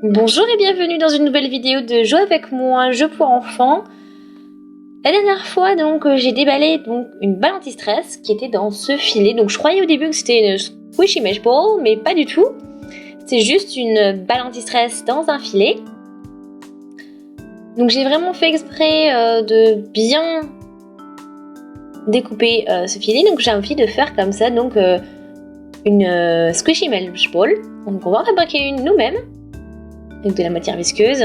Bonjour et bienvenue dans une nouvelle vidéo de Jouer avec moi, un jeu pour enfants. La dernière fois, j'ai déballé une balle anti-stress qui était dans ce filet. Donc je croyais au début que c'était une squishy mesh ball, mais pas du tout. C'est juste une balle anti-stress dans un filet. Donc j'ai vraiment fait exprès de bien découper ce filet. Donc j'ai envie de faire comme ça une squishy mesh ball. Donc on va en fabriquer une nous-mêmes avec de la matière visqueuse.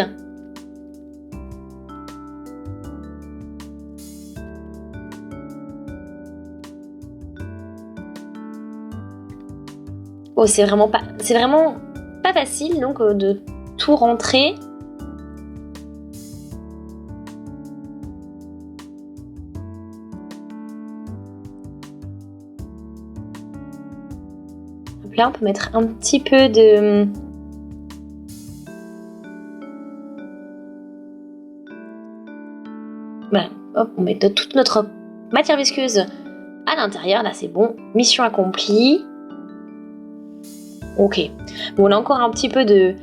Oh, c'est vraiment pas facile de tout rentrer. Donc là, on peut mettre un petit peu de voilà, hop, on met toute notre matière visqueuse à l'intérieur. Là, c'est bon, mission accomplie. Ok, bon, on a encore un petit peu de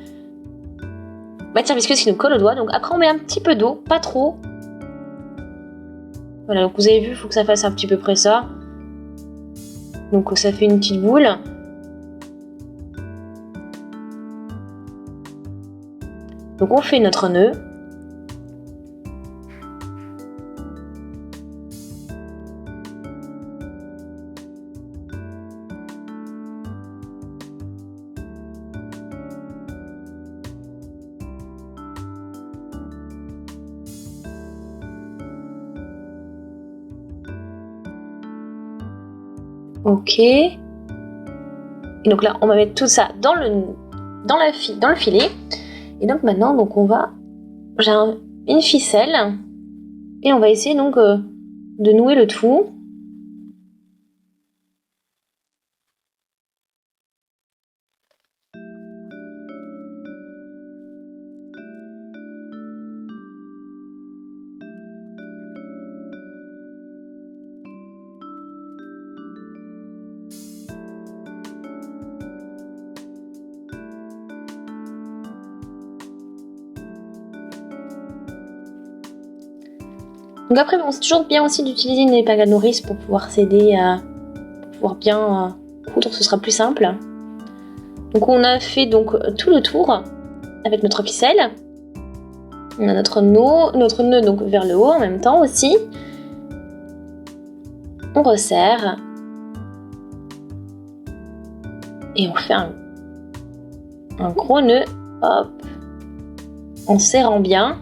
matière visqueuse qui nous colle au doigt. Donc après, on met un petit peu d'eau, pas trop. Voilà, donc vous avez vu, il faut que ça fasse un petit peu près ça. Donc ça fait une petite boule. Donc on fait notre nœud. Ok. Et donc là, on va mettre tout ça dans le filet. Et donc maintenant, j'ai une ficelle. Et on va essayer de nouer le tout. Donc après, bon, c'est toujours bien aussi d'utiliser une épingle à nourrice pour pouvoir s'aider à pouvoir bien coudre, ce sera plus simple. Donc on a fait tout le tour avec notre ficelle. On a notre nœud vers le haut en même temps aussi. On resserre. Et on fait un gros nœud, hop, en serrant bien.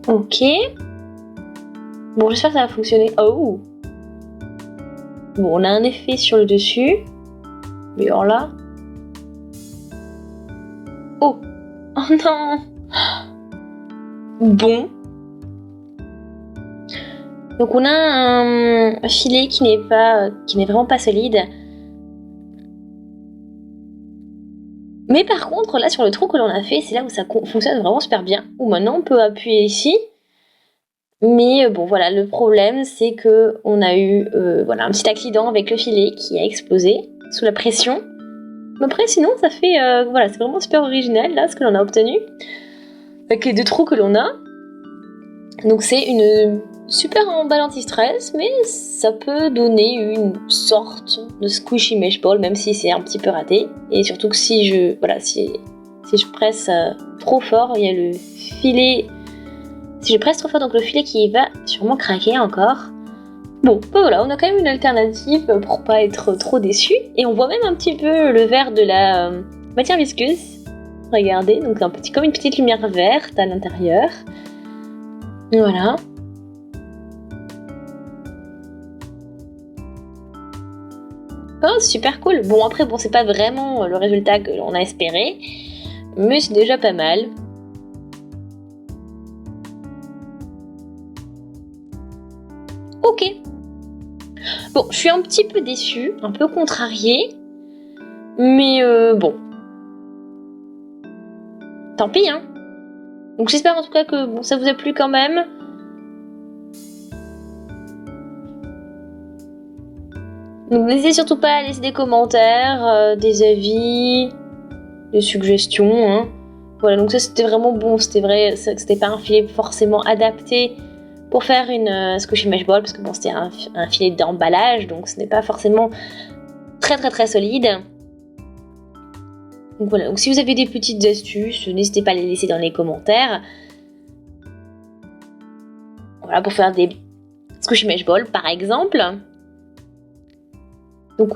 Ok. Bon, j'espère que ça va fonctionner. Oh! Bon, on a un effet sur le dessus. Mais alors là... Oh! Oh non! Bon. Donc on a un filet qui n'est vraiment pas solide. Mais par contre, là sur le trou que l'on a fait, c'est là où ça fonctionne vraiment super bien. Où maintenant on peut appuyer ici. Mais bon voilà, le problème c'est que on a eu un petit accident avec le filet qui a explosé sous la pression. Mais après sinon ça fait c'est vraiment super original là ce que l'on a obtenu avec les deux trous que l'on a. Donc c'est une super balle anti-stress, mais ça peut donner une sorte de squishy mesh ball, même si c'est un petit peu raté. Et surtout que si je presse trop fort, il y a le filet. Si je presse trop fort, donc le filet qui va sûrement craquer encore. Bon, bah voilà, on a quand même une alternative pour pas être trop déçu. Et on voit même un petit peu le vert de la matière visqueuse. Regardez, donc comme une petite lumière verte à l'intérieur. Voilà. Oh, super cool. Bon, après, c'est pas vraiment le résultat que l'on a espéré, mais c'est déjà pas mal. Ok. Bon, je suis un petit peu déçue, un peu contrariée, mais bon. Tant pis, hein. Donc j'espère en tout cas que ça vous a plu quand même. Donc n'hésitez surtout pas à laisser des commentaires, des avis, des suggestions. Hein. Voilà, donc ça c'était vraiment bon. C'était vrai que c'était pas un filet forcément adapté pour faire une squishy mesh ball, parce que c'était un filet d'emballage, donc ce n'est pas forcément très très très solide. Donc voilà, donc si vous avez des petites astuces, n'hésitez pas à les laisser dans les commentaires. Voilà, pour faire des squishy mesh balls par exemple. Donc,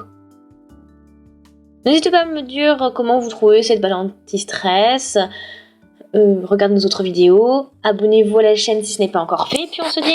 n'hésitez pas à me dire comment vous trouvez cette balle anti-stress. Regardez nos autres vidéos. Abonnez-vous à la chaîne si ce n'est pas encore fait. Puis on se dit